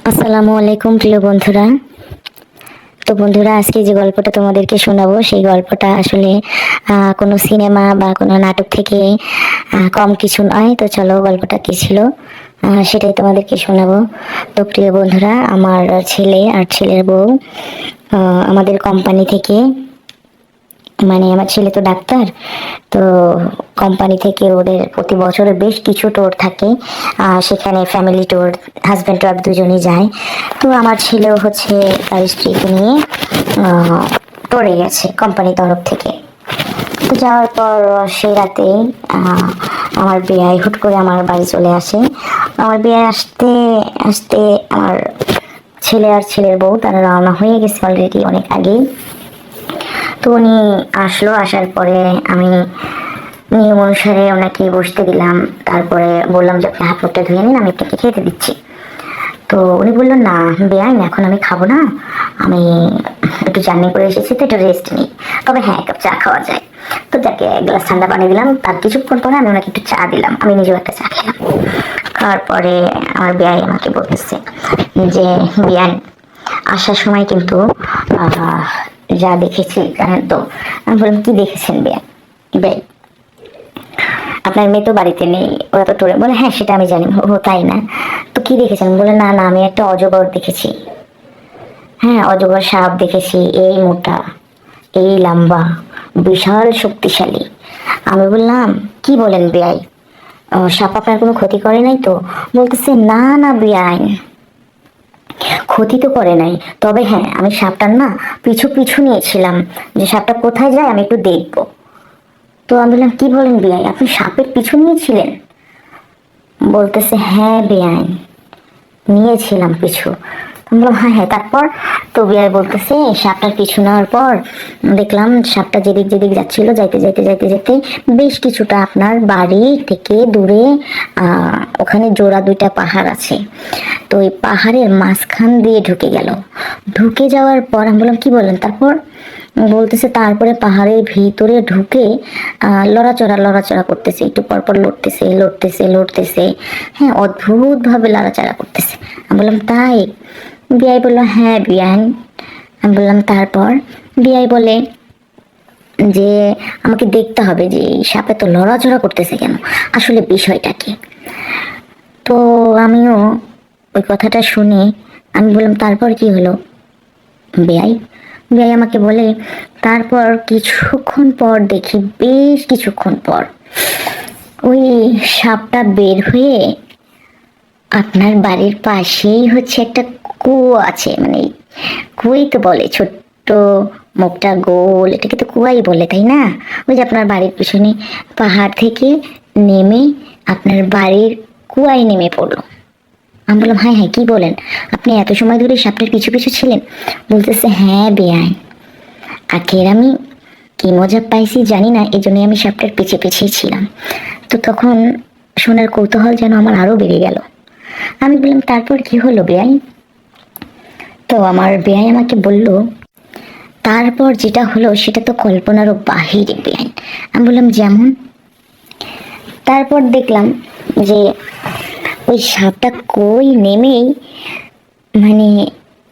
আসসালামু আলাইকুম প্রিয় বন্ধুরা। তো বন্ধুরা, আজকে যে গল্পটা তোমাদেরকে শোনাবো সেই গল্পটা আসলে কোনো সিনেমা বা কোনো নাটক থেকে কম কিছু নয়। তো চলো গল্পটা কি ছিল সেটাই তোমাদেরকে শোনাবো। তো প্রিয় বন্ধুরা, আমার ছেলে আর ছেলের বউ আমাদের কোম্পানি থেকে, মানে আমার ছেলে তো ডাক্তার, তো কোম্পানি থেকে ওদের প্রতি বছরে বেশ কিছু ট্যুর থাকে। সেখানে ফ্যামিলি ট্যুর, হাজব্যান্ড ওয়াইফ দুজনেই যায়। তো আমার ছেলেও হচ্ছে তার স্ত্রীকে নিয়ে ট্যুরে গেছে কোম্পানির তরফ থেকে। তো যাওয়ার পর সেই রাতে আমার বেয়াই হুট করে আমার বাড়ি চলে আসে। আমার বেয়াই আসতে আসতে আমার ছেলে আর ছেলের বউ তারা রওনা হয়ে গেছে অলরেডি অনেক আগেই। তো উনি আসলো, আসার পরে আমি নিয়ম অনুসারে ওনাকে বসতে দিলাম। তারপরে বললাম যে আপনি হাত মুখটা ধুয়ে নিন, আমি আপনাকে খেতে দিচ্ছি। তো উনি বললো, না বেআইন, এখন আমি খাবো না, আমি একটু জার্নি করে এসেছি তো একটু রেস্ট নিই, তবে হ্যাঁ এক কাপ চা খাওয়া যায়। তো যাকে এক গ্লাস ঠান্ডা পানি দিলাম, তার কিছুক্ষণ পরে আমি ওনাকে একটু চা দিলাম, আমি নিজেও একটা চা খেলাম। তারপরে আমার বেআই আমাকে বলতেছে যে বেআইন, আসার সময় কিন্তু যা দেখেছি জানেন তো। আমি বললাম, কি দেখেছেন বেআইন? বেআই, আপনার মেয়ে তো বাড়িতে নেই, ওরা তো টুরে। বলে, হ্যাঁ সেটা আমি জানি। ও তাই না? তো কি দেখেছেন? বলে, না না, আমি একটা অজগর দেখেছি। হ্যাঁ, অজগর সাপ দেখেছি, এই মোটা, এই লম্বা, বিশাল শক্তিশালী। আমি বললাম, কি বলেন বেআই, সাপ আপনার কোনো ক্ষতি করে নাই তো? বলতেছে, না না বেআই, ক্ষতি তো করে নাই, তবে হ্যাঁ আমি সাপটার না পিছু পিছু নিয়েছিলাম, যে সাপটা কোথায় যায় আমি একটু দেখবো। তো আমি বললাম, কি বলেন বেআই, আপনি সাপের পিছু নিয়েছিলেন? বলতেছে, হ্যাঁ বেআই, নিয়েছিলাম পিছু। আমি বললাম, হ্যাঁ হ্যাঁ, তারপর? তো বেআই বলতেছে, সাপটার পিছু নেওয়ার পর দেখলাম সাপটা যেদিক যেদিক যাচ্ছিল, যাইতে যাইতে যাইতে যেতে বেশ কিছুটা আপনার বাড়ি থেকে দূরে ওখানে জোড়া দুইটা পাহাড় আছে। তো ওই পাহাড়ের মাঝখান দিয়ে ঢুকে গেল। ঢুকে যাওয়ার পর আমি বললাম, কি বললেন? তারপর বলতেছে, তারপরে পাহাড়ের ভিতরে ঢুকে লড়াচড়া লড়াচড়া করতেছে, একটু পরপর লড়তেছে লড়তেছে লড়তেছে, হ্যাঁ অদ্ভুত ভাবে লড়াচড়া করতেছে। আমি বললাম, তাই? বিআই বললো, হ্যাঁ বিআই। আমি বললাম, তারপর? বিআই বলে যে আমাকে দেখতে হবে যে এই সাপে তো লড়াচড়া করতেছে কেন, আসলে বিষয়টা কি। তো আমিও ওই কথাটা শুনে আমি বললাম, তারপর কি হলো বেআই? বেআই আমাকে বলে, তারপর কিছুক্ষণ পর দেখি, বেশ কিছুক্ষণ পর ওই সাপটা বের হয়ে আপনার বাড়ির পাশেই হচ্ছে একটা কুয়ো আছে, মানে কুয়োই তো বলে, ছোট্ট, মুখটা গোল, এটাকে তো কুয়াই বলে তাই না? ওই যে আপনার বাড়ির পিছনে পাহাড় থেকে নেমে আপনার বাড়ির কুয়ায় নেমে পড়লো। আমি বললাম, হ্যাঁ হ্যাঁ, কি বলেন, আপনি এত সময় ধরে সাপটার পিছু পিছু ছিলেন? বলতেছে, হ্যাঁ বেআই, আখের আমি কি মজা পাইছি জানি না, এই জন্যই আমি সাপটার পিছিয়ে পিছিয়ে ছিলাম। তো তখন শোনার কৌতূহল যেন আমার আরো বেড়ে গেল। আমি বললাম, তারপর কি হলো বেআই? তো আমার বেআই আমাকে বলল, তারপর যেটা হলো সেটা তো কল্পনারও বাহিরে বেআই। আমি বললাম, যেমন? তারপর দেখলাম যে ওই সাপটা কই নেমেই মানে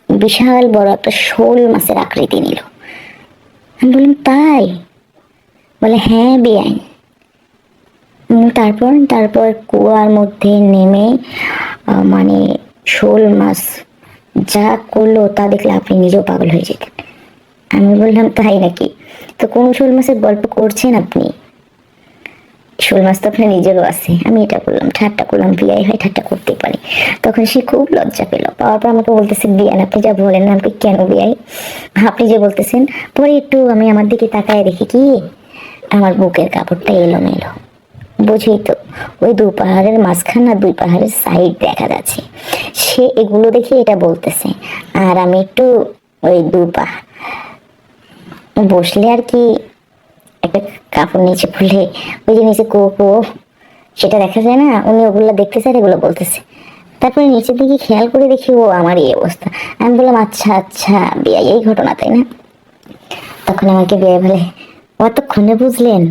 বিশাল বড় একটা শোল মাছের আকৃতি নিল। আমি বললাম, তাই? বলে, হ্যাঁ বেআই। তারপর তারপর কুয়ার মধ্যে নেমে মানে শোল মাছ যা করলো তা দেখলে আপনি নিজেও পাগল হয়ে যেতেন। আমি বললাম, তাই নাকি? তো কোন শোল মাছের গল্প করছেন আপনি? শোল মাছ তো আপনার নিজেরও আছে। আমি এটা করলাম, ঠাট্টা করলাম, বিয়াই হয় ঠাট্টা করতে পারি। তখন সে খুব লজ্জা পেল, পাওয়ার পর আমাকে বলতেছে, বিয়ান আপনি যা বলেন না, আপনি কেন বিয়াই, আপনি যে বলতেছেন। পরে একটু আমি আমার দিকে তাকায় দেখি কি, আমার বুকের কাপড়টা এলোমেলো। বুঝি তো, ওই দু পাহাড়ের মাঝখান আর দুই পাহাড়ের সাইড দেখা যাচ্ছে। সে এগুলো দেখে এটা বলতেছে, আর আমি একটু ওই দু পা বসলে আর কি একটা কাপড় নিচে পড়লে ওই যে নিচে কোপো সেটা দেখা যায় না, উনি ওগুলো দেখতেছে আর এগুলো বলতেছে। তারপরে নিচের দিকে খেয়াল করে দেখি ও আমার এই অবস্থা। আমি বললাম, আচ্ছা আচ্ছা বিয়া, এই ঘটনা তাই না? তখন আমাকে বিয়ে বলে, অতক্ষণে বুঝলেন?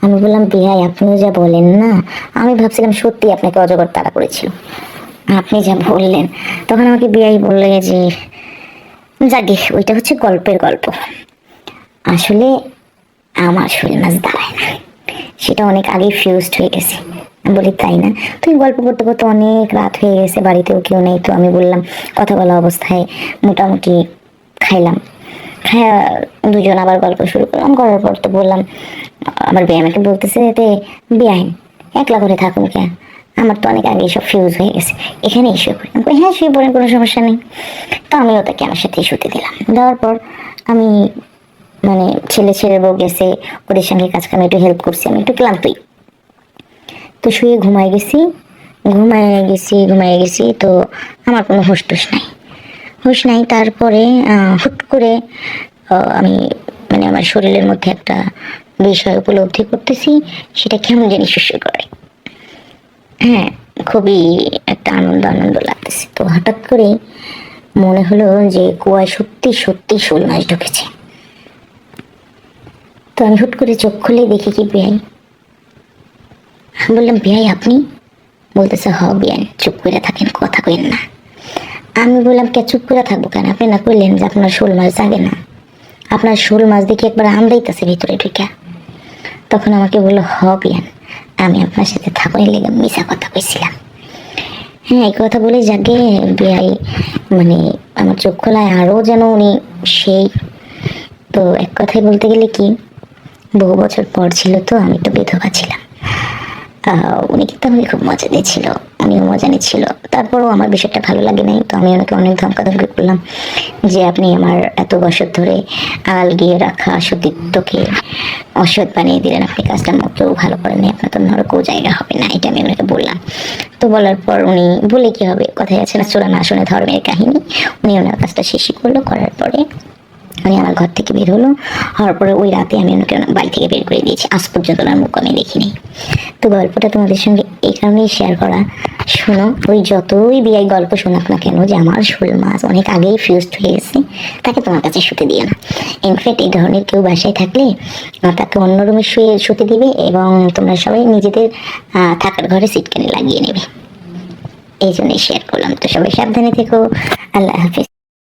আমি বললাম, বিয়াই আপনিও যা বলেন না, আমি ভাবছিলাম সত্যি আপনাকে অজগর তাড়া করেছিল। আপনি যা বললেন, তখন আমাকে বিয়াই বললে যে যাকে ওইটা হচ্ছে গল্পের গল্প, আসলে আমার শরীর মাছ দাঁড়ায় না, সেটা অনেক আগেই ফিউজড হয়ে গেছে। আমি বলি তাই না? তুই গল্প করতে করতে অনেক রাত হয়ে গেছে, বাড়িতেও কেউ নেই, তো আমি বললাম কথা বলা অবস্থায় মোটামুটি খাইলাম, খায়া দুজন আবার গল্প শুরু করলাম, করার পর তো বললাম, আবার বিয়ে আমাকে বলতেছে এতে বেআইন একলা করে থাকুন কে, আমার তো অনেক আগে সব ফিউজ হয়ে গেছে, এখানে শুয়ে পড়ি। আমি কই, হ্যাঁ শুয়ে পড়েন, কোনো সমস্যা নেই। তো আমিও তাকে আমার সাথেই শুতে দিলাম। দেওয়ার পর আমি মানে ছেলে ছেলে বউ গেছে, ওদের সঙ্গে কাজ কামে একটু হেল্প করছি, আমি একটু ক্লান্তই, তো শুয়ে ঘুমায় গেছি। তো আমার কোনো হুঁশ নাই। তারপরে হুট করে আমি মানে আমার শরীরের মধ্যে একটা বিষয় উপলব্ধি করতেছি, সেটা কেমন জানি শুরু করে। হ্যাঁ, খুবই একটা আনন্দ আনন্দ লাগতেছে। তো হঠাৎ করে মনে হলো যে কুয়ায় সত্যি সত্যি শোল মাছ ঢুকেছে। তো আমি হুট করে চোখ খুলে দেখি কি বেআই। বললাম, বেআই আপনি? বলতেছে, হ বেআই, চুপ করে থাকেন, কথা কইেন না। আমি বললাম, কে চুপ করে থাকবো কেন? আপনি না করলেন যে আপনার শোল মাছ জাগে না, আপনার শোল মাছ দেখে একবার আমদাইতেছে ভিতরে ঢুকে। তখন আমাকে বললো, হ বিয়ান, আমি আপনার সাথে থাকাই লেগে মিশা কথা কইছিলাম। হ্যাঁ, এই কথা বলে যাকে বিয়াই মানে আমার চোখ খোলায় আরো যেন উনি সেই। তো এক কথায় বলতে গেলে কি, বহু বছর পর ছিল, তো আমি তো বিধবা ছিলাম। উনি কিন্তু আমাকে খুব মজা দিয়েছিল, উনিও মজা নিচ্ছিল। তারপরও আমার বিষয়টা ভালো লাগে নাই, তো আমি ওনাকে অনেক ধমকাধমকি করলাম যে আপনি আমার এত বছর ধরে আড়াল গিয়ে রাখা সতীত্বকে অসৎ বানিয়ে দিলেন, আপনি কাজটা মোটেও ভালো করেননি, আপনার তো নরকও জায়গা হবে না, এটা আমি ওনাকে বললাম। তো বলার পর উনি বলে কি হবে, কথায় আছে না, চোরা না শুনে ধর্মের কাহিনী। উনি ওনার কাজটা শেষই করলো, করার পরে উনি আমার ঘর থেকে বের হওয়ার পরে ওই রাতে আমি ওনাকে বাড়ি থেকে বের করে দিয়েছি, আজ পর্যন্ত ওনার মুখ আমি দেখিনি। তো গল্পটা তোমাদের সঙ্গে এই কারণেই শেয়ার করা, শোনো, ওই যতই বিয়াই গল্প শোনাক না কেন যে আমার শোল মাছ অনেক আগেই ফিউজড হয়ে গেছে, তাকে তোমার কাছে শুতে দিও না। ইনফ্যাক্ট এই ধরনের কেউ বাসায় থাকলে তাকে অন্য রুমে শুতে দিবে, এবং তোমরা সবাই নিজেদের থাকার ঘরে সিটকানি লাগিয়ে নেবে। এই জন্যই শেয়ার করলাম। তো সবাই সাবধানে থেকো। আল্লাহ হাফিজ।